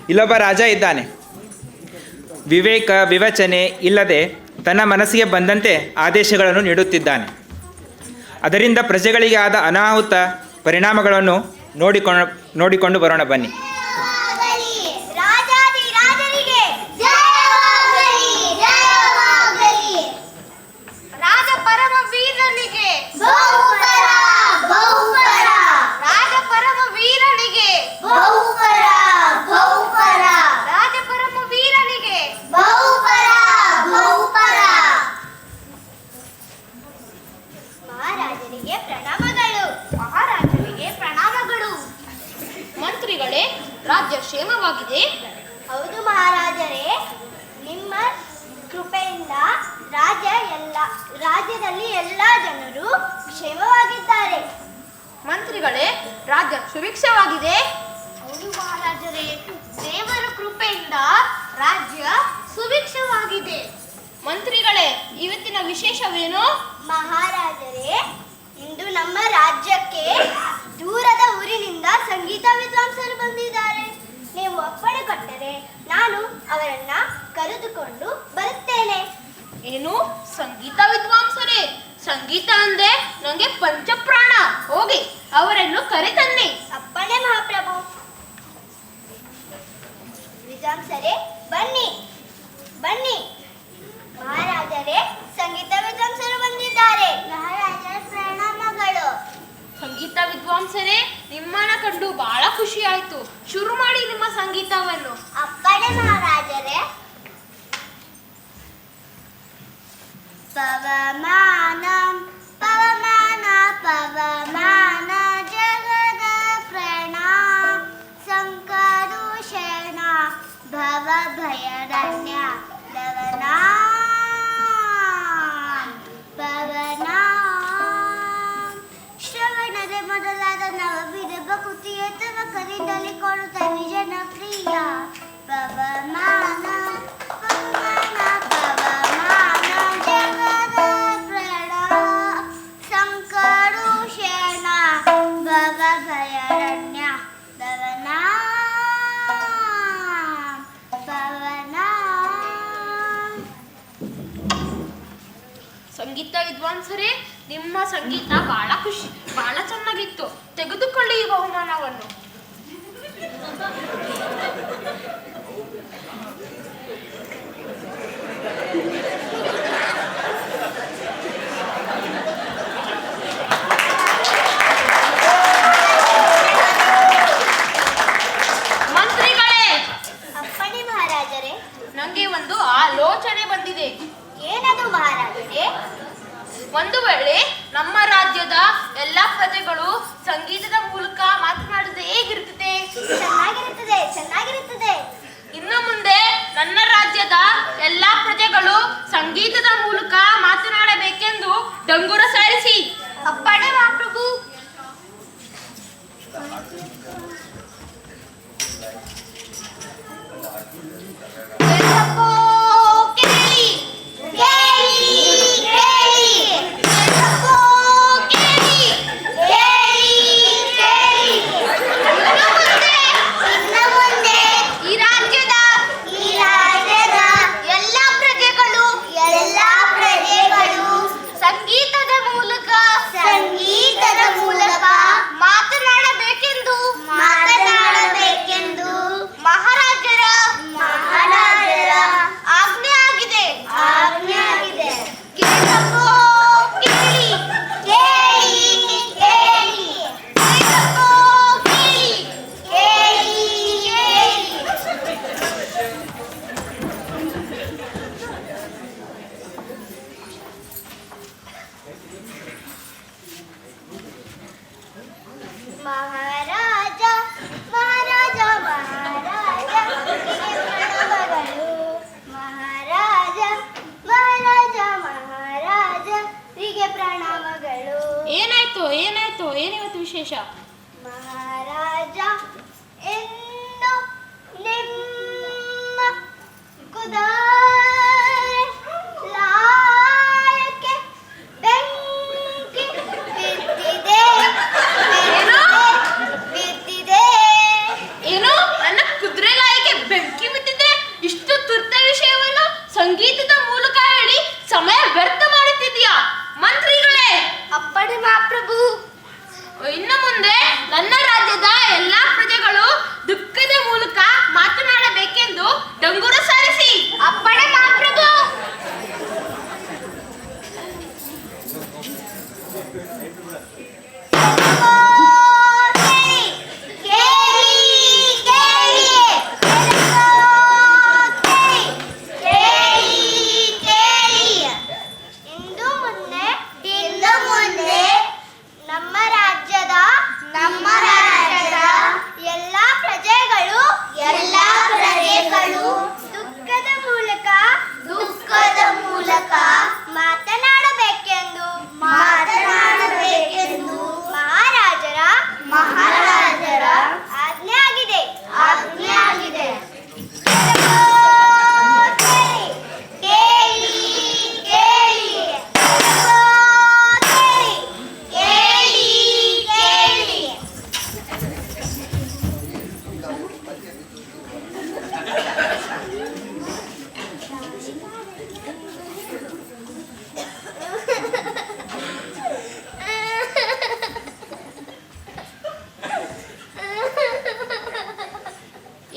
ಇಲ್ಲೊಬ್ಬ ರಾಜ ಇದ್ದಾನೆ. ವಿವೇಕ ವಿವೇಚನೆ ಇಲ್ಲದೆ ತನ್ನ ಮನಸ್ಸಿಗೆ ಬಂದಂತೆ ಆದೇಶಗಳನ್ನು ನೀಡುತ್ತಿದ್ದಾನೆ. ಅದರಿಂದ ಪ್ರಜೆಗಳಿಗೆ ಆದ ಅನಾಹುತ ಪರಿಣಾಮಗಳನ್ನು ನೋಡಿಕೊಂಡು ಬರೋಣ ಬನ್ನಿ. ಮಂತ್ರಿಗಳೇ, ರಾಜ್ಯ ಕ್ಷೇಮವಾಗಿದೆ? ಹೌದು ಮಹಾರಾಜರೇ, ನಿಮ್ಮ ಕೃಪೆಯಿಂದ ರಾಜ್ಯದಲ್ಲಿ ಎಲ್ಲ ಜನರು ಕ್ಷೇಮವಾಗಿದ್ದಾರೆ. ಮಂತ್ರಿಗಳೇ, ರಾಜ್ಯ ಸುಭಿಕ್ಷವಾಗಿದೆ? ಹೌದು ಮಹಾರಾಜರೇ, ದೇವರ ಕೃಪೆಯಿಂದ ರಾಜ್ಯ ಸುಭಿಕ್ಷವಾಗಿದೆ. ಮಂತ್ರಿಗಳೇ, ಇವತ್ತಿನ ವಿಶೇಷವೇನು? ಮಹಾರಾಜರೇ, ಇಂದು ನಮ್ಮ ರಾಜ್ಯಕ್ಕೆ ದೂರದ ಊರಿನಿಂದ ಸಂಗೀತ ವಿದ್ವಾಂಸರು ಬಂದಿದ್ದಾರೆ. ನೀವು ಒಪ್ಪಣೆ ಕೊಟ್ಟರೆ ನಾನು ಅವರನ್ನ ಕರೆದುಕೊಂಡು ಬರುತ್ತೇನೆ. ಏನು, ಸಂಗೀತ ವಿದ್ವಾಂಸರೇ? ಸಂಗೀತ ಅಂದೆ ನನಗೆ ಪಂಚಪ್ರಾಣ. ಹೋಗಿ ಅವರನ್ನು ಕರೆತನ್ನಿ. ಅಪ್ಪಣೆ ಮಹಾಪ್ರಭು. ವಿದ್ವಾಂಸರೇ, ಬನ್ನಿ ಬನ್ನಿ. ಮಹಾರಾಜರೇ, ಸಂಗೀತ ವಿದ್ವಾಂಸರು ಬಂದಿದ್ದಾರೆ. ಮಹಾರಾಜರ ಪ್ರಣಾಮಗಳು. ಸಂಗೀತ ವಿದ್ವಾಂಸರೇ, ನಿಮ್ಮನ್ನ ಕಂಡು ಬಹಳ ಖುಷಿ ಆಯ್ತು. ಶುರು ಮಾಡಿ ನಿಮ್ಮ ಸಂಗೀತವನ್ನು. ಅಪ್ಪಣೆ ಮಹಾರಾಜರೇ. ಪವಮಾನ ಪವಮಾನ ಪವಮಾನ ಜಗದ ಪ್ರಣ ಸಂಕರುಷಣ ಭವ ಭಯರಣ್ಯ ಲವನ ಪವನ ಶ್ರವಣದೆ ಮೊದಲಾದ ನವವಿಧ ಭಕುತಿಯ ತವ ಕರಿದಲ್ಲಿ ಕೊಡುತ್ತ ವಿಜನ ಪ್ರಿಯ ಪವಮಾನ ಪವಮಾನ ಪವಮಾನ ಜಗದ ಪ್ರಣ ಸಂಕರುಷಣ ಭವ ಭಯರಣ್ಯ ದವನ ಪವನ. ಸಂಗೀತ ವಿದ್ವಾಂಸರೇ, ನಿಮ್ಮ ಸಂಗೀತ ಬಹಳ ಚೆನ್ನಾಗಿತ್ತು. ತೆಗೆದುಕೊಳ್ಳಿ ಈ ಬಹುಮಾನವನ್ನು. ಮಂತ್ರಿಗಳೇ. ಅಪ್ಪಣೆ ಮಹಾರಾಜರೇ. ನನಗೆ ಒಂದು ಆಲೋಚನೆ ಬಂದಿದೆ. ಏನದು ಮಹಾರಾಜರೇ? ಒಂದು ವೇಳೆ ನಮ್ಮ ರಾಜ್ಯದ ಎಲ್ಲಾ ಪ್ರಜೆಗಳು ಸಂಗೀತದ ಮೂಲಕ ಮಾತನಾಡಿದ್ರೆ ಹೇಗಿರ್ತದೆ? ಚೆನ್ನಾಗಿರುತ್ತದೆ, ಚೆನ್ನಾಗಿರುತ್ತದೆ. ಇನ್ನು ಮುಂದೆ ನನ್ನ ರಾಜ್ಯದ ಎಲ್ಲಾ ಪ್ರಜೆಗಳು ಸಂಗೀತದ ಮೂಲಕ ಮಾತನಾಡಬೇಕೆಂದು ಡಂಗುರ ಸಾರಿಸಿ. ಅಪ್ಪಣೆ ಮಹಾಪ್ರಭು. ಮಹಾರಾಜ ಮಹಾರಾಜ ಮಹಾರಾಜ ಪ್ರಣಾಮಗಳು. ಮಹಾರಾಜ ಮಹಾರಾಜ ಮಹಾರಾಜರಿಗೆ ಪ್ರಣಾಮಗಳು. ಏನಾಯ್ತು ಏನಾಯ್ತು ಏನಿವತ್ತು ವಿಶೇಷ? ಮಹಾರಾಜ, ಎಂದು ನಿಮ್ಮ ಕುದುರೆ ಲಾಯಕ್ಕೆ ಬೆಂಕಿ ಬಿದ್ದಿದೆ. ಏನು? ನನ್ನ ಕುದುರೆ ಲಾಯಕ್ಕೆ ಮಹಾಪ್ರಭು. ಇನ್ನು ಮುಂದೆ ನನ್ನ ರಾಜ್ಯದ ಎಲ್ಲಾ ಪ್ರಜೆಗಳು ದುಃಖದ ಮೂಲಕ ಮಾತನಾಡಬೇಕೆಂದು ಡಂಗುರ ಸಾರಿಸಿ. ಅಪ್ಪಣೆ ಮಹಾಪ್ರಭು. ಮಹಾರಾಜರ ಆಜ್ಞೆ ಆಗಿದೆ.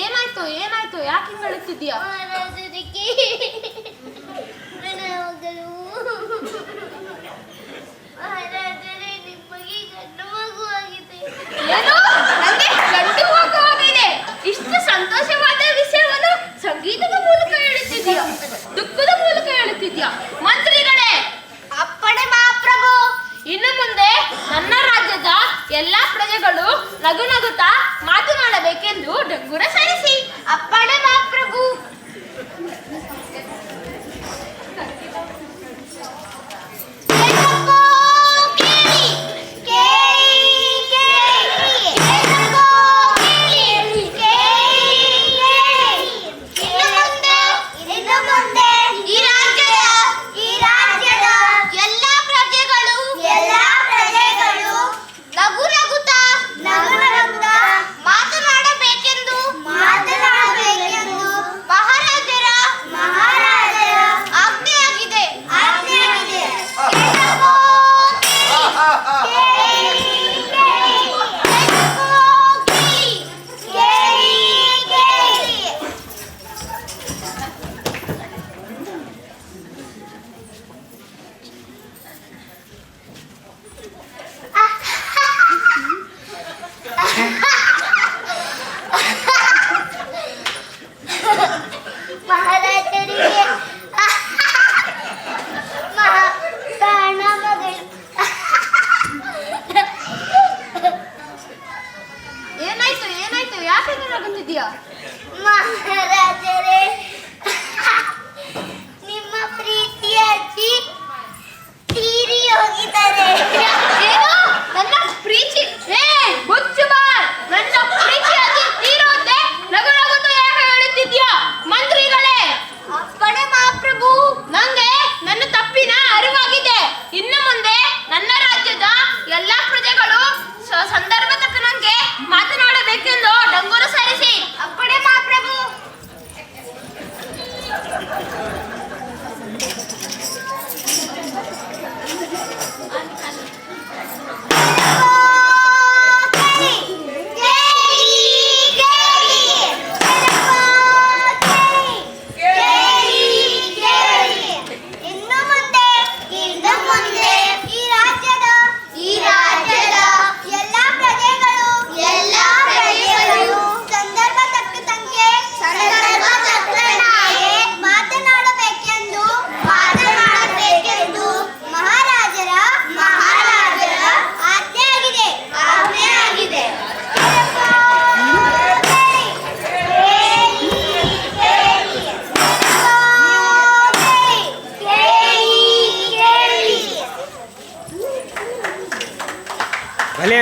ಏನಾಯ್ತು ಯಾಕೆ ಹಿಂಗ್ ಅಳುತ್ತಿದ್ಯಾ? ಮಹಾರಾಜರಿಗೆ ಪ್ರಣಾಮಗಳು. ಮಹಾರಾಜರೇ, ನಿಮಗೆ ಗಂಡು ಮಗು ಆಗಿದೆ. ಏನು? ನನಗೆ ಗಂಡು ಮಗು ಆಗಿದೆ? ಇಷ್ಟು ಸಂತೋಷವಾದ ವಿಷಯವನ್ನು ಸಂಗೀತದ ಮೂಲಕ ಹೇಳುತ್ತಿದ್ಯಾ, ದುಃಖದ ಮೂಲಕ ಹೇಳುತ್ತಿದ್ಯಾ? ಮಂತ್ರಿಗಳೇ, ಅಪ್ಪಣೆ ಮಹಾಪ್ರಭು. ಇನ್ನು ಮುಂದೆ ನನ್ನ ರಾಜ್ಯದ ಎಲ್ಲಾ ಪ್ರಜೆಗಳು ನಗು ನಗುತ್ತಾ ಮಾತನಾಡಬೇಕೆಂದು ಡಂಗುರ ಸಾರಿಸಿ. ಅಪ್ಪಣೆ ಮಹಾಪ್ರಭು. ಏನಾಯ್ತು ಯಾಕೆ ನಗುತ್ತಿದ್ಯಾ? ಮಹಾರಾಜರೇ, ನಿಮ್ಮ ಪ್ರೀತಿಯ ಅಜ್ಜಿ ತೀರಿ ಹೋಗಿದ್ದಾರೆ. ಏನು? ನನ್ನ ಪ್ರೀತಿ? ಹುಚ್ಚು ಬಾರ್! ನನ್ನ ಪ್ರೀತಿ ಅತಿ ತೀರೋದೆ ನಗು ನಗುತ್ತಾ ಯಾಕೆ ಹೇಳುತ್ತಿದ್ಯಾ? ಮಂತ್ರಿಗಳೇ, ಅಪ್ಪಣೆ ಮಹಾಪ್ರಭು. ನಂಗೆ ನನ್ನ ತಪ್ಪಿನ ಅರಿವಾಗಿದೆ. ಇನ್ನು ಮುಂದೆ ನನ್ನ ರಾಜ್ಯದ ಎಲ್ಲಾ ಪ್ರಜೆಗಳು ಸಂದರ್ಭ ತಕ್ಕನಂಗೆ ಮಾತನಾಡಬೇಕೆಂದು ಡಂಗುರ ಸಾರಿಸಿ. ಅಪ್ಪಣೆ ಮಹಾಪ್ರಭು.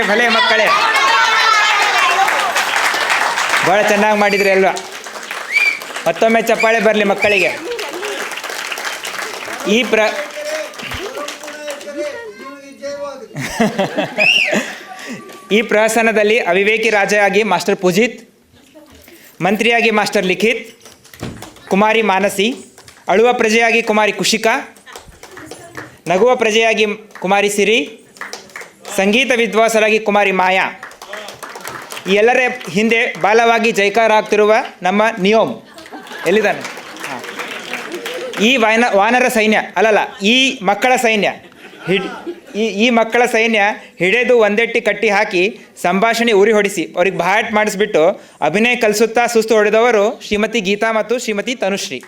ಭಲೆ ಮಕ್ಕಳೇ, ಭಾಳ ಚೆನ್ನಾಗಿ ಮಾಡಿದ್ರಿ ಅಲ್ವಾ? ಮತ್ತೊಮ್ಮೆ ಚಪ್ಪಾಳೆ ಬರಲಿ ಮಕ್ಕಳಿಗೆ. ಈ ಪ್ರಹಸನದಲ್ಲಿ ಅವಿವೇಕಿ ರಾಜಯಾಗಿ ಮಾಸ್ಟರ್ ಪೂಜಿತ್, ಮಂತ್ರಿಯಾಗಿ ಮಾಸ್ಟರ್ ಲಿಖಿತ್, ಕುಮಾರಿ ಮಾನಸಿ, ಅಳುವ ಪ್ರಜೆಯಾಗಿ ಕುಮಾರಿ ಕುಶಿಕಾ, ನಗುವ ಪ್ರಜೆಯಾಗಿ ಕುಮಾರಿ ಸಿರಿ, ಸಂಗೀತ ವಿದ್ವಾಂಸರಾಗಿ ಕುಮಾರಿ ಮಾಯಾ. ಈ ಎಲ್ಲರ ಹಿಂದೆ ಬಾಲವಾಗಿ ಜೈಕಾರ ಆಗ್ತಿರುವ ನಮ್ಮ ನಿಯೋಮ್ ಎಲ್ಲಿದ್ದಾನೆ? ಹಾಂ. ಈ ವಾನರ ಸೈನ್ಯ ಅಲ್ಲಲ್ಲ, ಈ ಮಕ್ಕಳ ಸೈನ್ಯ ಈ ಮಕ್ಕಳ ಸೈನ್ಯ ಹಿಡಿದು ಒಂದೆಟ್ಟಿ ಕಟ್ಟಿ ಹಾಕಿ ಸಂಭಾಷಣೆ ಉರಿ ಹೊಡಿಸಿ ಅವ್ರಿಗೆ ಬಾಟ್ ಮಾಡಿಸ್ಬಿಟ್ಟು ಅಭಿನಯ ಕಲಿಸುತ್ತಾ ಸುಸ್ತು ಹೊಡೆದವರು ಶ್ರೀಮತಿ ಗೀತಾ ಮತ್ತು ಶ್ರೀಮತಿ ತನುಶ್ರೀ.